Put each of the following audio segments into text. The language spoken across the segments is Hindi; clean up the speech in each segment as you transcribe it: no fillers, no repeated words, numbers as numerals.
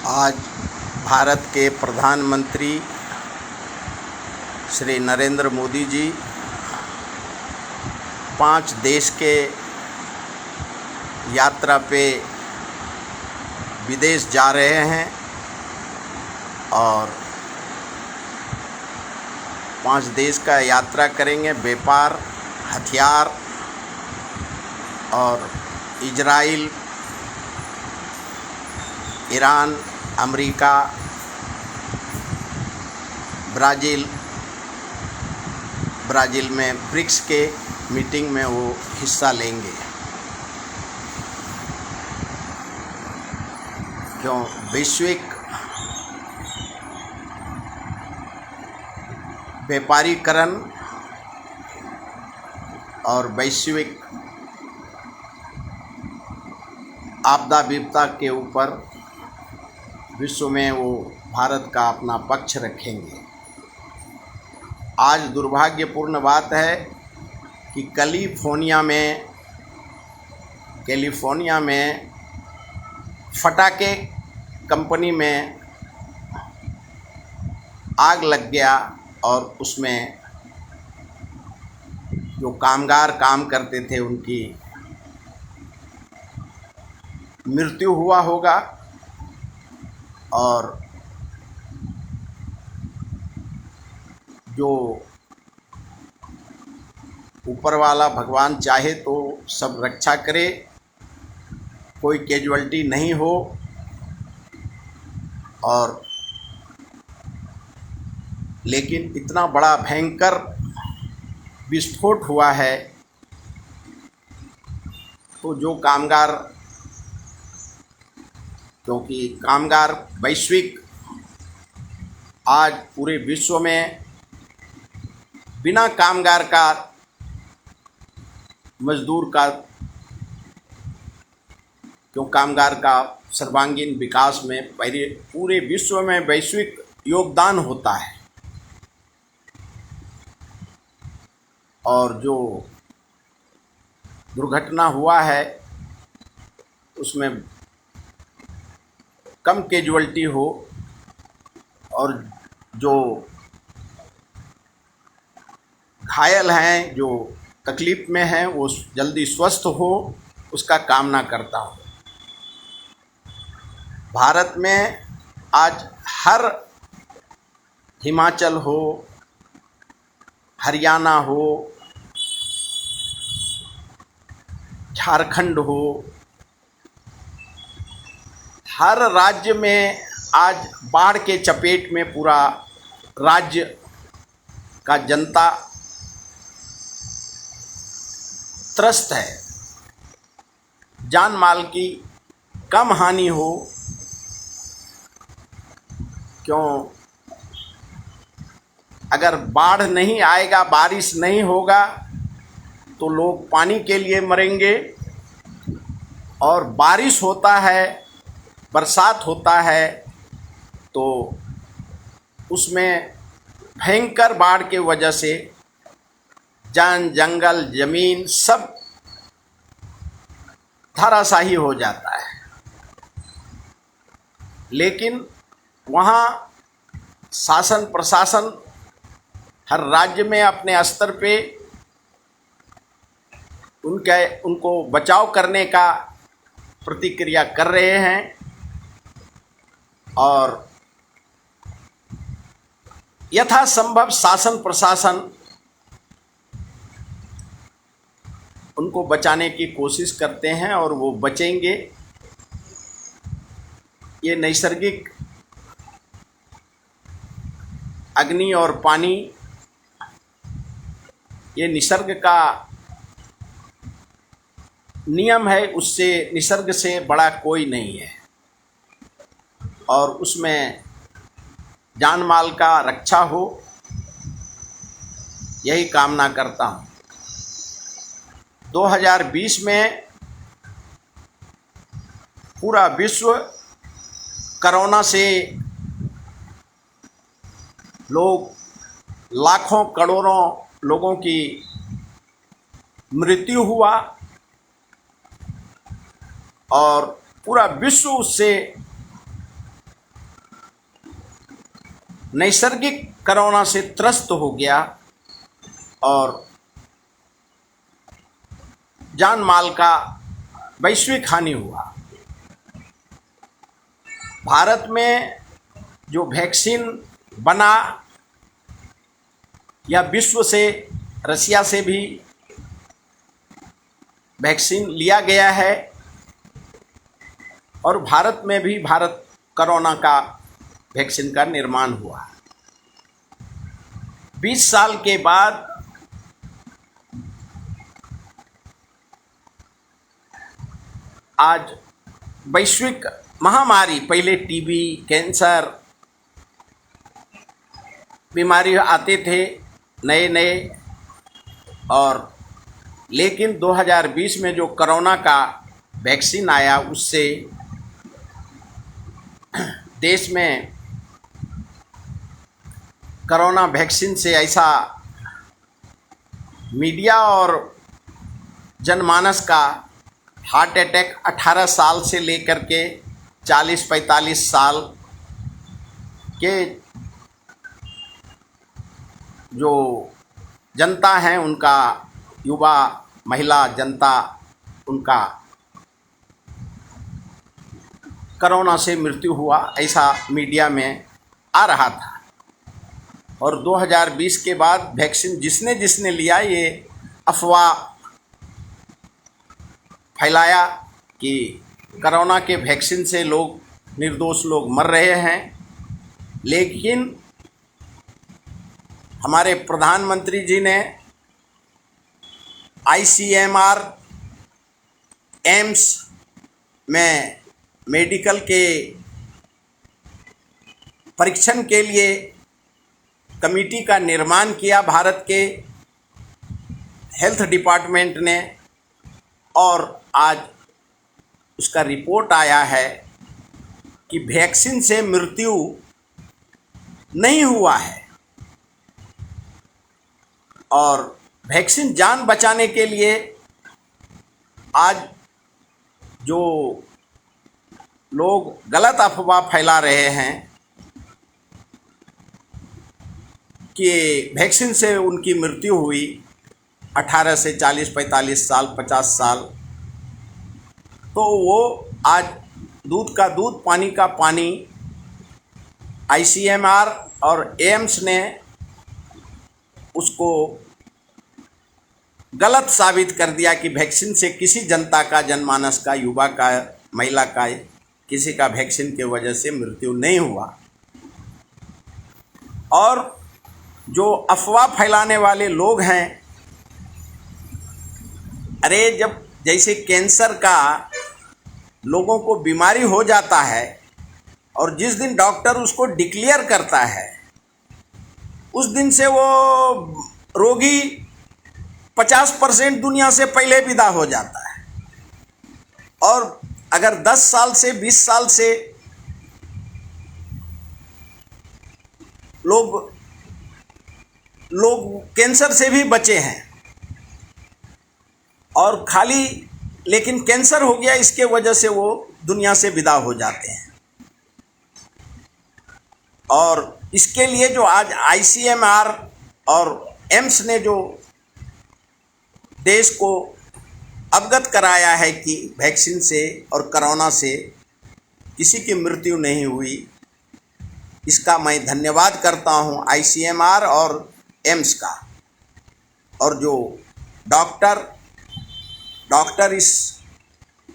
आज भारत के प्रधानमंत्री श्री नरेंद्र मोदी जी 5 देश के यात्रा पे विदेश जा रहे हैं और 5 देश का यात्रा करेंगे। व्यापार, हथियार और इजराइल, ईरान, अमेरिका, ब्राज़ील में ब्रिक्स के मीटिंग में वो हिस्सा लेंगे। क्यों वैश्विक व्यापारीकरण और वैश्विक आपदा विपदा के ऊपर विश्व में वो भारत का अपना पक्ष रखेंगे। आज दुर्भाग्यपूर्ण बात है कि कैलिफोर्निया में फटाके कंपनी में आग लग गया और उसमें जो कामगार काम करते थे उनकी मृत्यु हुआ होगा और जो ऊपर वाला भगवान चाहे तो सब रक्षा करे, कोई कैजुअल्टी नहीं हो। और लेकिन इतना बड़ा भयंकर विस्फोट हुआ है तो जो कामगार, क्योंकि कामगार वैश्विक आज पूरे विश्व में बिना कामगार का, मजदूर का, क्यों कामगार का सर्वांगीण विकास में पूरे विश्व में वैश्विक योगदान होता है। और जो दुर्घटना हुआ है उसमें कम कैजुअल्टी हो और जो घायल हैं, जो तकलीफ़ में हैं, वो जल्दी स्वस्थ हो, उसका कामना करता हूँ। भारत में आज हर हिमाचल हो, हरियाणा हो, झारखंड हो, हर राज्य में आज बाढ़ के चपेट में पूरा राज्य का जनता त्रस्त है। जान माल की कम हानि हो, क्यों अगर बाढ़ नहीं आएगा, बारिश नहीं होगा तो लोग पानी के लिए मरेंगे। और बारिश होता है, बरसात होता है तो उसमें भयंकर बाढ़ के वजह से जान, जंगल, ज़मीन सब धराशायी हो जाता है। लेकिन वहाँ शासन प्रशासन हर राज्य में अपने स्तर पे उनको बचाव करने का प्रतिक्रिया कर रहे हैं और यथासंभव शासन प्रशासन उनको बचाने की कोशिश करते हैं और वो बचेंगे। ये नैसर्गिक अग्नि और पानी, ये निसर्ग का नियम है, उससे निसर्ग से बड़ा कोई नहीं है और उसमें जान माल का रक्षा हो, यही कामना करता हूँ। 2020 में पूरा विश्व कोरोना से लाखों करोड़ों लोगों की मृत्यु हुआ और पूरा विश्व उससे नैसर्गिक कोरोना से त्रस्त हो गया और जान माल का वैश्विक हानि हुआ। भारत में जो वैक्सीन बना या विश्व से रसिया से भी वैक्सीन लिया गया है और भारत में भी कोरोना का वैक्सीन का निर्माण हुआ। 20 साल के बाद आज वैश्विक महामारी, पहले टीबी, कैंसर बीमारी आते थे नए नए, और लेकिन 2020 में जो कोरोना का वैक्सीन आया उससे देश में कोरोना वैक्सीन से ऐसा मीडिया और जनमानस का हार्ट अटैक 18 साल से लेकर के 40-45 साल के जो जनता हैं उनका, युवा महिला जनता, उनका कोरोना से मृत्यु हुआ, ऐसा मीडिया में आ रहा था। और 2020 के बाद वैक्सीन जिसने जिसने लिया ये अफवाह फैलाया कि कोरोना के वैक्सीन से लोग, निर्दोष लोग मर रहे हैं। लेकिन हमारे प्रधानमंत्री जी ने ICMR एम्स में मेडिकल के परीक्षण के लिए कमेटी का निर्माण किया भारत के हेल्थ डिपार्टमेंट ने, और आज उसका रिपोर्ट आया है कि वैक्सीन से मृत्यु नहीं हुआ है। और वैक्सीन जान बचाने के लिए आज जो लोग गलत अफवाह फैला रहे हैं कि वैक्सीन से उनकी मृत्यु हुई 18 से 40-45 साल, 50 साल, तो वो आज दूध का दूध, पानी का पानी, ICMR और एम्स ने उसको गलत साबित कर दिया कि वैक्सीन से किसी जनता का, जनमानस का, युवा का, महिला का, किसी का वैक्सीन के वजह से मृत्यु नहीं हुआ। और जो अफवाह फैलाने वाले लोग हैं, अरे जब जैसे कैंसर का लोगों को बीमारी हो जाता है और जिस दिन डॉक्टर उसको डिक्लेयर करता है उस दिन से वो रोगी 50% दुनिया से पहले विदा हो जाता है। और अगर 10 साल से 20 साल से लोग कैंसर से भी बचे हैं और खाली, लेकिन कैंसर हो गया इसके वजह से वो दुनिया से विदा हो जाते हैं। और इसके लिए जो आज ICMR और एम्स ने जो देश को अवगत कराया है कि वैक्सीन से और कोरोना से किसी की मृत्यु नहीं हुई, इसका मैं धन्यवाद करता हूं ICMR और एम्स का। और जो डॉक्टर इस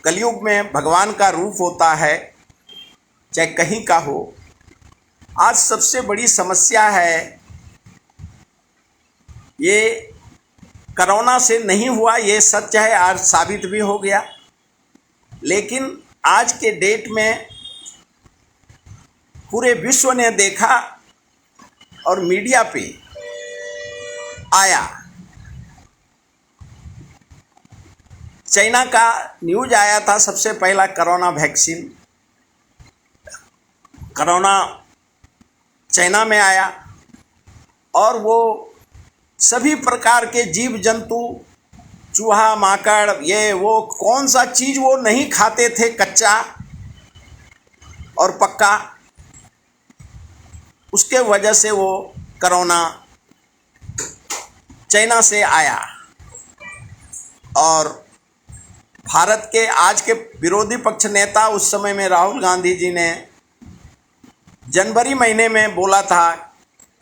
कलयुग में भगवान का रूप होता है, चाहे कहीं का हो। आज सबसे बड़ी समस्या है ये कोरोना से नहीं हुआ, ये सच है, आज साबित भी हो गया। लेकिन आज के डेट में पूरे विश्व ने देखा और मीडिया पे आया, चाइना का न्यूज आया था सबसे पहला कोरोना वैक्सीन, कोरोना चाइना में आया और वो सभी प्रकार के जीव जंतु, चूहा, माकड़, ये वो कौन सा चीज़ वो नहीं खाते थे, कच्चा और पक्का। उसके वजह से वो कोरोना चाइना से आया। और भारत के आज के विरोधी पक्ष नेता उस समय में राहुल गांधी जी ने जनवरी महीने में बोला था,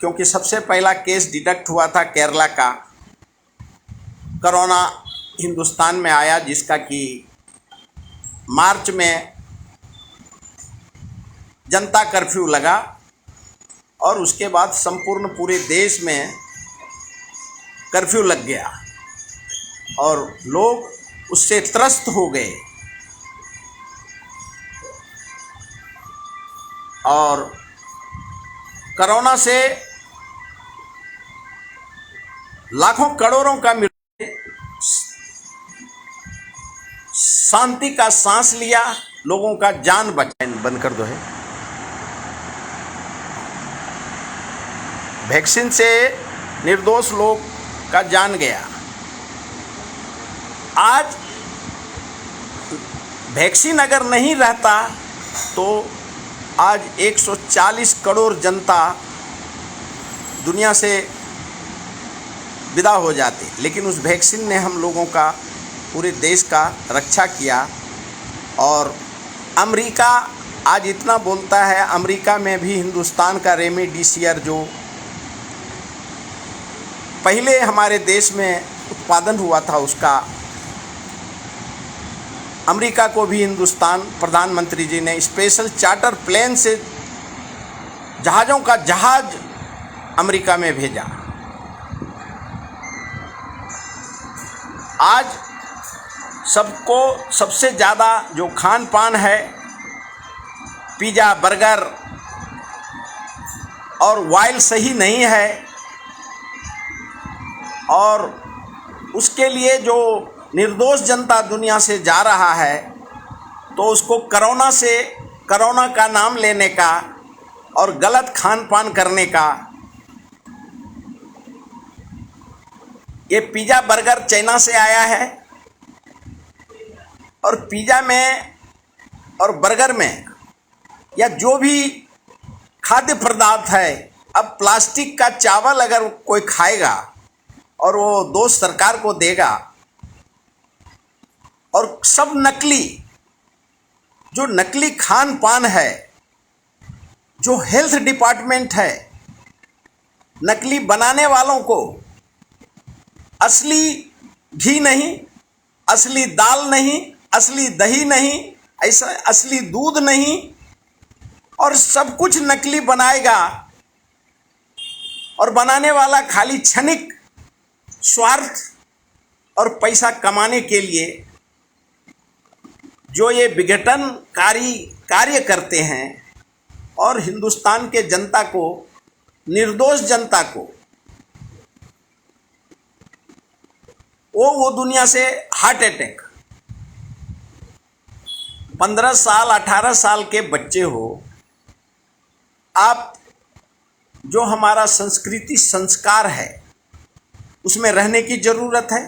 क्योंकि सबसे पहला केस डिटेक्ट हुआ था केरला का, कोरोना हिंदुस्तान में आया, जिसका कि मार्च में जनता कर्फ्यू लगा और उसके बाद संपूर्ण पूरे देश में कर्फ्यू लग गया और लोग उससे त्रस्त हो गए। और कोरोना से लाखों करोड़ों का शांति का सांस लिया, लोगों का जान बचाया। बंद कर दो है। वैक्सीन से निर्दोष लोग का जान गया। आज वैक्सीन अगर नहीं रहता तो आज 140 करोड़ जनता दुनिया से विदा हो जाती, लेकिन उस वैक्सीन ने हम लोगों का, पूरे देश का रक्षा किया। और अमेरिका आज इतना बोलता है, अमेरिका में भी हिंदुस्तान का रेमडेसिविर जो पहले हमारे देश में उत्पादन हुआ था, उसका अमेरिका को भी हिंदुस्तान प्रधानमंत्री जी ने स्पेशल चार्टर प्लेन से जहाज़ों का जहाज अमेरिका में भेजा। आज सबको सबसे ज़्यादा जो खान पान है, पिज़्ज़ा, बर्गर और ऑयल सही नहीं है, और उसके लिए जो निर्दोष जनता दुनिया से जा रहा है, तो उसको कोरोना का नाम लेने का और गलत खान पान करने का। ये पिज़्ज़ा बर्गर चाइना से आया है और पिज़्ज़ा में और बर्गर में या जो भी खाद्य पदार्थ है, अब प्लास्टिक का चावल अगर कोई खाएगा और वो दोष सरकार को देगा, और सब नकली, जो नकली खान पान है, जो हेल्थ डिपार्टमेंट है, नकली बनाने वालों को असली घी नहीं, असली दाल नहीं, असली दही नहीं, ऐसा असली दूध नहीं, और सब कुछ नकली बनाएगा। और बनाने वाला खाली क्षणिक स्वार्थ और पैसा कमाने के लिए जो ये विघटनकारी कार्य करते हैं, और हिंदुस्तान के जनता को, निर्दोष जनता को, वो दुनिया से हार्ट अटैक। 15 साल 18 साल के बच्चे हो आप, जो हमारा संस्कृति संस्कार है उसमें रहने की ज़रूरत है।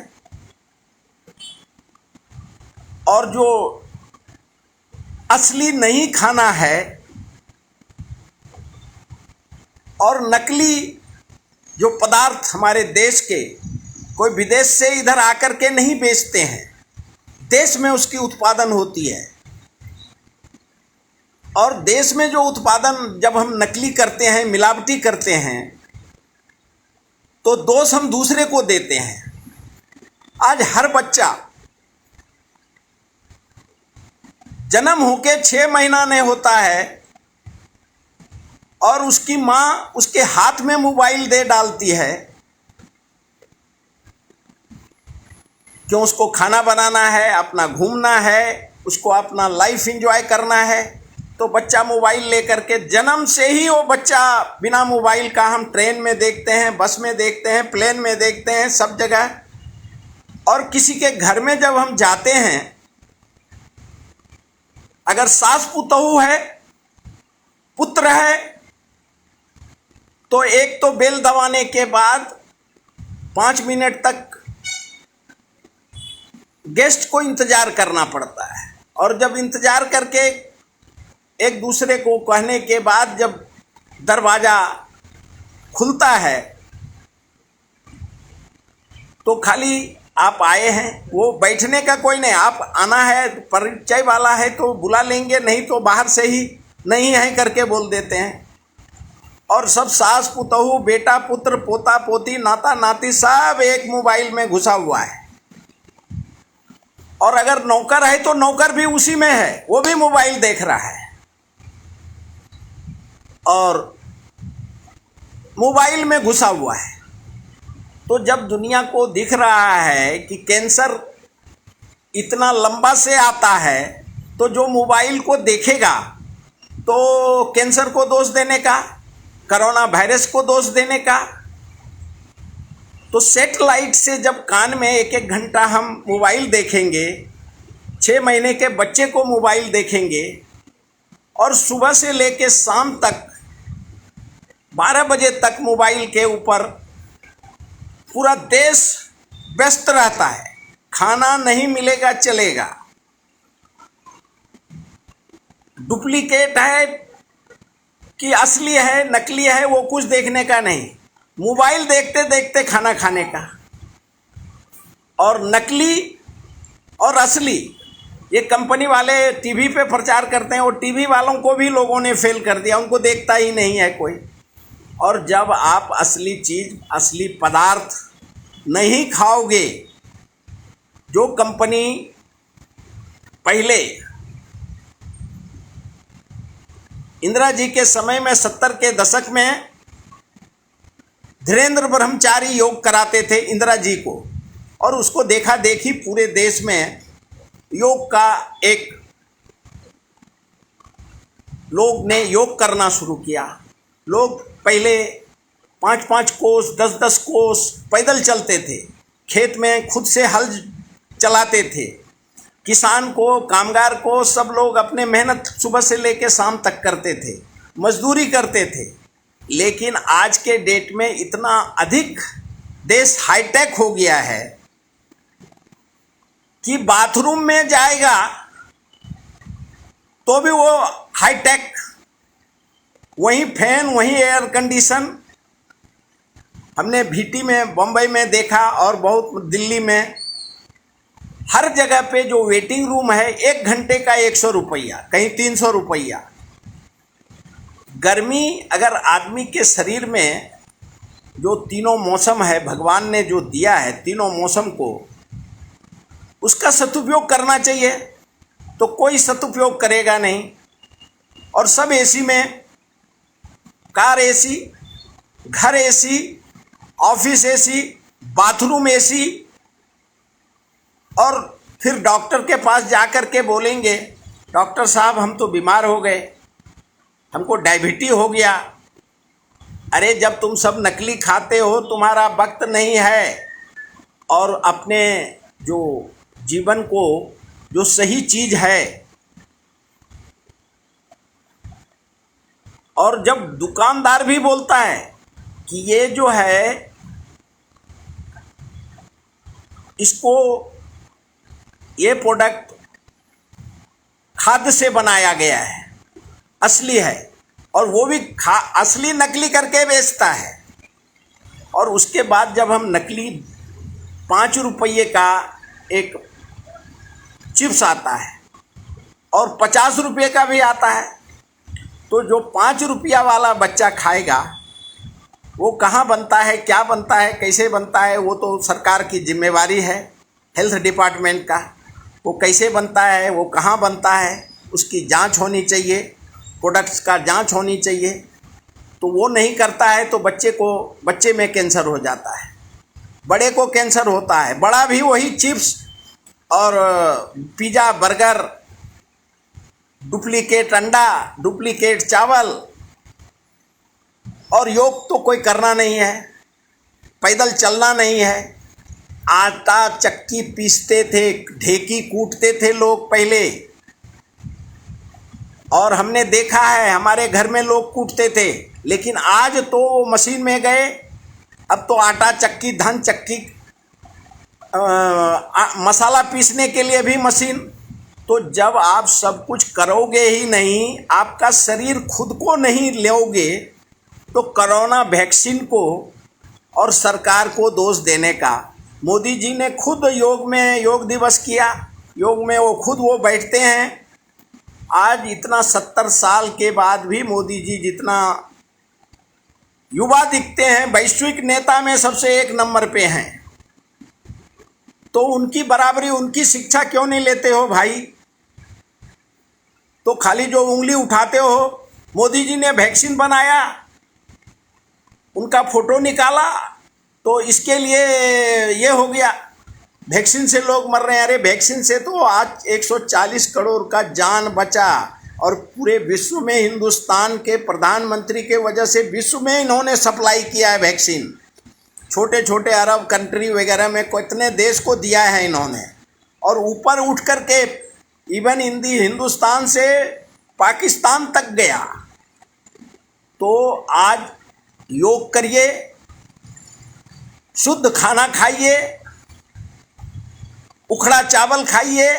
और जो असली नहीं खाना है, और नकली जो पदार्थ हमारे देश के कोई विदेश से इधर आकर के नहीं बेचते हैं, देश में उसकी उत्पादन होती है। और देश में जो उत्पादन जब हम नकली करते हैं, मिलावटी करते हैं, तो दोष हम दूसरे को देते हैं। आज हर बच्चा जन्म होके 6 महीना नहीं होता है और उसकी माँ उसके हाथ में मोबाइल दे डालती है, क्यों? उसको खाना बनाना है, अपना घूमना है, उसको अपना लाइफ एंजॉय करना है। तो बच्चा मोबाइल लेकर के, जन्म से ही वो बच्चा बिना मोबाइल का हम ट्रेन में देखते हैं, बस में देखते हैं, प्लेन में देखते हैं, सब जगह। और किसी के घर में जब हम जाते हैं, अगर सास पुतहू है, पुत्र है, तो एक तो बेल दबाने के बाद 5 मिनट तक गेस्ट को इंतजार करना पड़ता है। और जब इंतजार करके एक दूसरे को कहने के बाद जब दरवाज़ा खुलता है तो खाली आप आए हैं, वो बैठने का कोई नहीं, आप आना है, परिचय वाला है तो बुला लेंगे, नहीं तो बाहर से ही नहीं है करके बोल देते हैं। और सब सास पुतहू, बेटा पुत्र, पोता पोती, नाता नाती सब एक मोबाइल में घुसा हुआ है। और अगर नौकर है तो नौकर भी उसी में है, वो भी मोबाइल देख रहा है और मोबाइल में घुसा हुआ है। तो जब दुनिया को दिख रहा है कि कैंसर इतना लंबा से आता है, तो जो मोबाइल को देखेगा तो कैंसर को दोष देने का, कोरोना वायरस को दोष देने का। तो सेटेलाइट से जब कान में एक एक घंटा हम मोबाइल देखेंगे, 6 महीने के बच्चे को मोबाइल देखेंगे और सुबह से लेकर शाम तक 12 बजे तक मोबाइल के ऊपर पूरा देश व्यस्त रहता है, खाना नहीं मिलेगा चलेगा, डुप्लीकेट है कि असली है नकली है वो कुछ देखने का नहीं, मोबाइल देखते देखते खाना खाने का। और नकली और असली ये कंपनी वाले टीवी पे प्रचार करते हैं, और टीवी वालों को भी लोगों ने फेल कर दिया, उनको देखता ही नहीं है कोई। और जब आप असली चीज़, असली पदार्थ नहीं खाओगे, जो कंपनी पहले इंदिरा जी के समय में 70 के दशक में धीरेन्द्र ब्रह्मचारी योग कराते थे इंदिरा जी को, और उसको देखा देखी पूरे देश में योग का एक लोग ने योग करना शुरू किया। लोग पहले 5-5 कोस 10-10 कोस पैदल चलते थे, खेत में खुद से हल चलाते थे, किसान को, कामगार को, सब लोग अपने मेहनत सुबह से लेकर शाम तक करते थे, मजदूरी करते थे। लेकिन आज के डेट में इतना अधिक देश हाईटेक हो गया है कि बाथरूम में जाएगा तो भी वो हाईटेक, वहीं फैन, वहीं एयर कंडीशन। हमने भीटी में, बम्बई में देखा और बहुत दिल्ली में, हर जगह पे जो वेटिंग रूम है 1 घंटे का 100 रुपया, कहीं 300 रुपया। गर्मी अगर आदमी के शरीर में जो तीनों मौसम है, भगवान ने जो दिया है तीनों मौसम को, उसका सदुपयोग करना चाहिए, तो कोई सदुपयोग करेगा नहीं। और सब एसी में, कार एसी, घर AC, office AC, bathroom AC. और फिर डॉक्टर के पास जाकर के बोलेंगे, डॉक्टर साहब हम तो बीमार हो गए, हमको डायबिटीज हो गया। अरे जब तुम सब नकली खाते हो, तुम्हारा वक्त नहीं है और अपने जो जीवन को, जो सही चीज़ है। और जब दुकानदार भी बोलता है कि ये जो है इसको, ये प्रोडक्ट खाद्य से बनाया गया है, असली है, और वो भी असली नकली करके बेचता है। और उसके बाद जब हम नकली 5 रुपये का एक चिप्स आता है और 50 रुपये का भी आता है, तो जो 5 रुपया वाला बच्चा खाएगा वो कहाँ बनता है, क्या बनता है, कैसे बनता है, वो तो सरकार की जिम्मेवारी है, हेल्थ डिपार्टमेंट का। वो कैसे बनता है, वो कहाँ बनता है, उसकी जांच होनी चाहिए, प्रोडक्ट्स का जांच होनी चाहिए। तो वो नहीं करता है तो बच्चे में कैंसर हो जाता है, बड़े को कैंसर होता है। बड़ा भी वही चिप्स और पिज़्ज़ा, बर्गर, डुप्लीकेट अंडा, डुप्लीकेट चावल। और योग तो कोई करना नहीं है, पैदल चलना नहीं है। आटा चक्की पीसते थे, ढेकी कूटते थे लोग पहले, और हमने देखा है हमारे घर में लोग कूटते थे। लेकिन आज तो वो मशीन में गए, अब तो आटा चक्की, धान चक्की, मसाला पीसने के लिए भी मशीन। तो जब आप सब कुछ करोगे ही नहीं, आपका शरीर खुद को नहीं लोगे, तो कोरोना वैक्सीन को और सरकार को दोष देने का, मोदी जी ने खुद योग में योग दिवस किया, योग में वो खुद वो बैठते हैं। आज इतना 70 साल के बाद भी मोदी जी जितना युवा दिखते हैं, वैश्विक नेता में सबसे 1 नंबर पे हैं, तो उनकी बराबरी, उनकी शिक्षा क्यों नहीं लेते हो भाई? तो खाली जो उंगली उठाते हो, मोदी जी ने वैक्सीन बनाया, उनका फोटो निकाला, तो इसके लिए ये हो गया, वैक्सीन से लोग मर रहे हैं। अरे वैक्सीन से तो आज 140 करोड़ का जान बचा, और पूरे विश्व में हिंदुस्तान के प्रधानमंत्री के वजह से विश्व में इन्होंने सप्लाई किया है वैक्सीन। छोटे छोटे अरब कंट्री वगैरह में कितने देश को दिया है इन्होंने, और ऊपर उठ कर के इवन हिंदुस्तान से पाकिस्तान तक गया। तो आज योग करिए, शुद्ध खाना खाइए, उखड़ा चावल खाइए,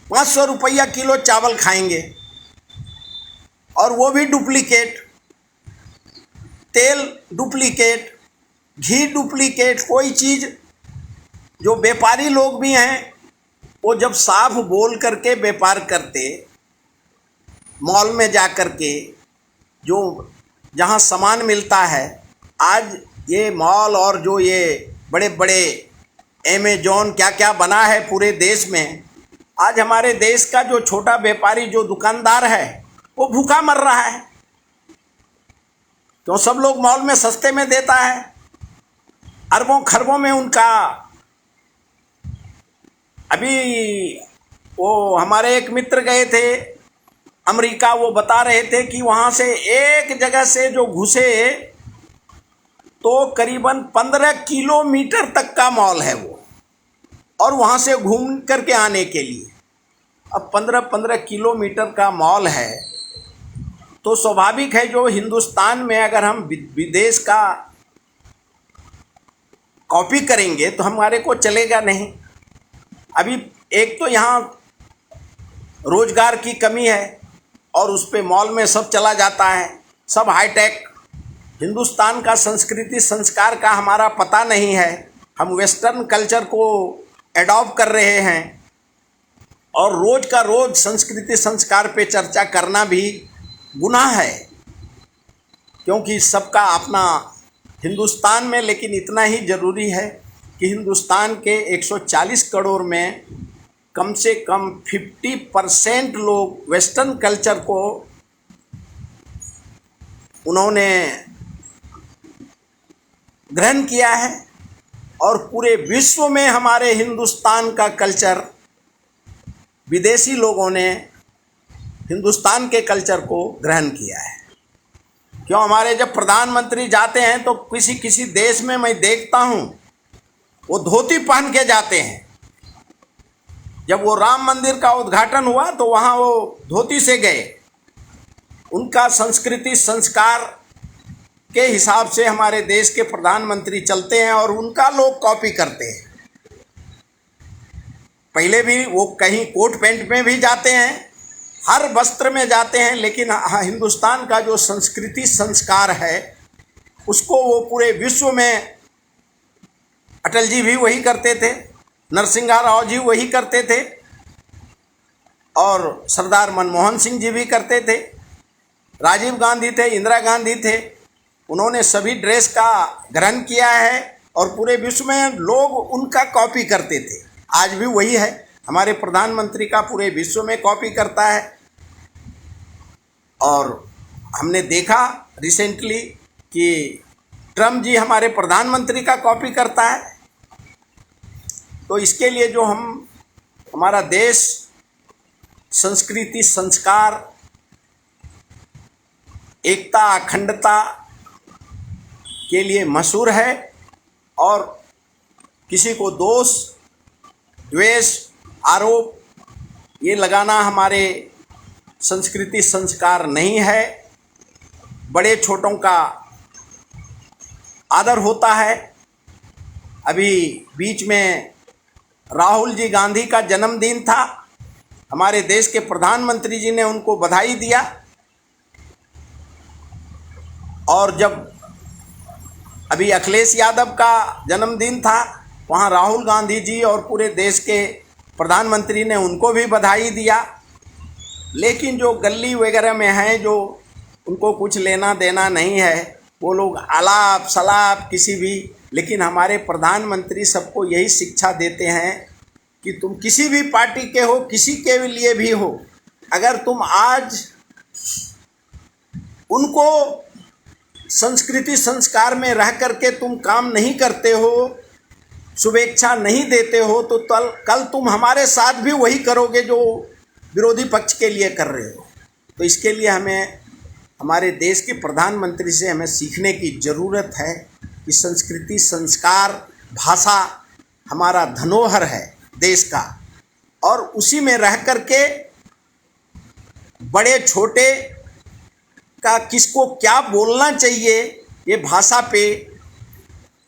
500 रुपया किलो चावल खाएंगे, और वो भी डुप्लीकेट, तेल डुप्लीकेट, घी डुप्लीकेट। कोई चीज़, जो व्यापारी लोग भी हैं वो जब साफ बोल करके व्यापार करते, मॉल में जा कर के जो जहाँ सामान मिलता है, आज ये मॉल और जो ये बड़े बड़े अमेजॉन क्या क्या बना है पूरे देश में, आज हमारे देश का जो छोटा व्यापारी, जो दुकानदार है, वो भूखा मर रहा है। तो सब लोग मॉल में सस्ते में देता है, अरबों खरबों में उनका। अभी वो हमारे एक मित्र गए थे अमेरिका, वो बता रहे थे कि वहाँ से एक जगह से जो घुसे तो करीबन 15 किलोमीटर तक का मॉल है वो, और वहाँ से घूम करके आने के लिए। अब 15 किलोमीटर का मॉल है, तो स्वाभाविक है जो हिंदुस्तान में अगर हम विदेश का कॉपी करेंगे तो हमारे को चलेगा नहीं। अभी एक तो यहाँ रोजगार की कमी है, और उस पे मॉल में सब चला जाता है, सब हाईटेक। हिंदुस्तान का संस्कृति संस्कार का हमारा पता नहीं है, हम वेस्टर्न कल्चर को एडॉप्ट कर रहे हैं, और रोज का रोज संस्कृति संस्कार पे चर्चा करना भी गुनाह है, क्योंकि सबका अपना हिंदुस्तान में। लेकिन इतना ही ज़रूरी है कि हिंदुस्तान के 140 करोड़ में कम से कम 50% लोग वेस्टर्न कल्चर को उन्होंने ग्रहण किया है, और पूरे विश्व में हमारे हिंदुस्तान का कल्चर, विदेशी लोगों ने हिंदुस्तान के कल्चर को ग्रहण किया है। क्यों, हमारे जब प्रधानमंत्री जाते हैं तो किसी किसी देश में मैं देखता हूँ वो धोती पहन के जाते हैं। जब वो राम मंदिर का उद्घाटन हुआ तो वहाँ वो धोती से गए। उनका संस्कृति संस्कार के हिसाब से हमारे देश के प्रधानमंत्री चलते हैं, और उनका लोग कॉपी करते हैं। पहले भी वो कहीं कोट पैंट में भी जाते हैं, हर वस्त्र में जाते हैं, लेकिन हिंदुस्तान का जो संस्कृति संस्कार है उसको वो पूरे विश्व में, अटल जी भी वही करते थे, नरसिंह राव जी वही करते थे, और सरदार मनमोहन सिंह जी भी करते थे, राजीव गांधी थे, इंदिरा गांधी थे, उन्होंने सभी ड्रेस का ग्रहण किया है, और पूरे विश्व में लोग उनका कॉपी करते थे। आज भी वही है, हमारे प्रधानमंत्री का पूरे विश्व में कॉपी करता है। और हमने देखा रिसेंटली कि ट्रम्प जी हमारे प्रधानमंत्री का कॉपी करता है। तो इसके लिए जो हमारा देश संस्कृति संस्कार, एकता अखंडता के लिए मशहूर है, और किसी को दोष द्वेष आरोप ये लगाना हमारे संस्कृति संस्कार नहीं है। बड़े छोटों का आदर होता है। अभी बीच में राहुल जी गांधी का जन्मदिन था, हमारे देश के प्रधानमंत्री जी ने उनको बधाई दिया। और जब अभी अखिलेश यादव का जन्मदिन था, वहाँ राहुल गांधी जी और पूरे देश के प्रधानमंत्री ने उनको भी बधाई दिया। लेकिन जो गली वगैरह में हैं, जो उनको कुछ लेना देना नहीं है, वो लोग आलाप सलाप किसी भी, लेकिन हमारे प्रधानमंत्री सबको यही शिक्षा देते हैं कि तुम किसी भी पार्टी के हो, किसी के लिए भी हो, अगर तुम आज उनको संस्कृति संस्कार में रह करके तुम काम नहीं करते हो, शुभेच्छा नहीं देते हो, तो कल तुम हमारे साथ भी वही करोगे जो विरोधी पक्ष के लिए कर रहे हो। तो इसके लिए हमें हमारे देश के प्रधानमंत्री से हमें सीखने की ज़रूरत है कि संस्कृति संस्कार भाषा हमारा धरोहर है देश का, और उसी में रह कर के बड़े छोटे का किसको क्या बोलना चाहिए, ये भाषा पे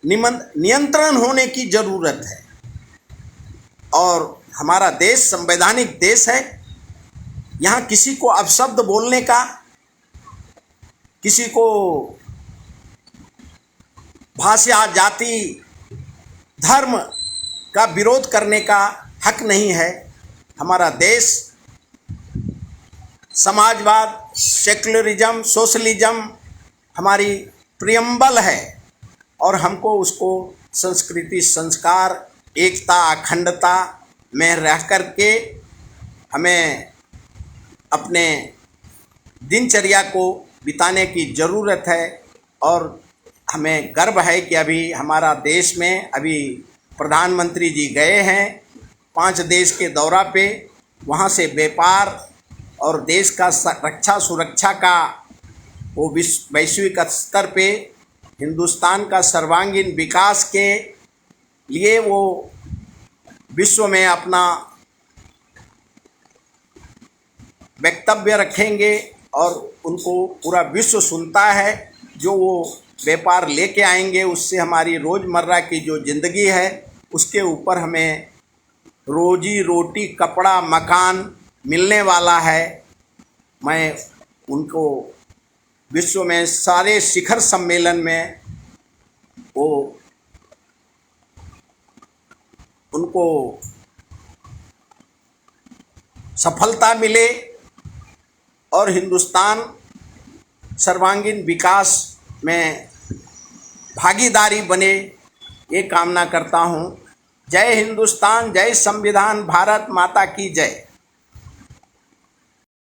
नियंत्रण होने की ज़रूरत है। और हमारा देश संवैधानिक देश है, यहाँ किसी को अपशब्द बोलने का, किसी को भाषा जाति धर्म का विरोध करने का हक नहीं है। हमारा देश समाजवाद, सेक्युलरिज्म, सोशलिज्म हमारी प्रियम्बल है, और हमको उसको संस्कृति संस्कार एकता अखंडता में रह कर के हमें अपने दिनचर्या को बिताने की ज़रूरत है। और हमें गर्व है कि अभी हमारा देश में अभी प्रधानमंत्री जी गए हैं 5 देश के दौरा पे, वहाँ से व्यापार और देश का रक्षा सुरक्षा का वो वैश्विक स्तर पे हिंदुस्तान का सर्वांगीण विकास के लिए वो विश्व में अपना वक्तव्य रखेंगे, और उनको पूरा विश्व सुनता है। जो वो व्यापार लेके आएंगे उससे हमारी रोज़मर्रा की जो ज़िंदगी है उसके ऊपर हमें रोजी रोटी कपड़ा मकान मिलने वाला है। मैं उनको विश्व में सारे शिखर सम्मेलन में वो उनको सफलता मिले और हिंदुस्तान सर्वांगीण विकास में भागीदारी बने, ये कामना करता हूँ। जय हिंदुस्तान, जय संविधान, भारत माता की जय।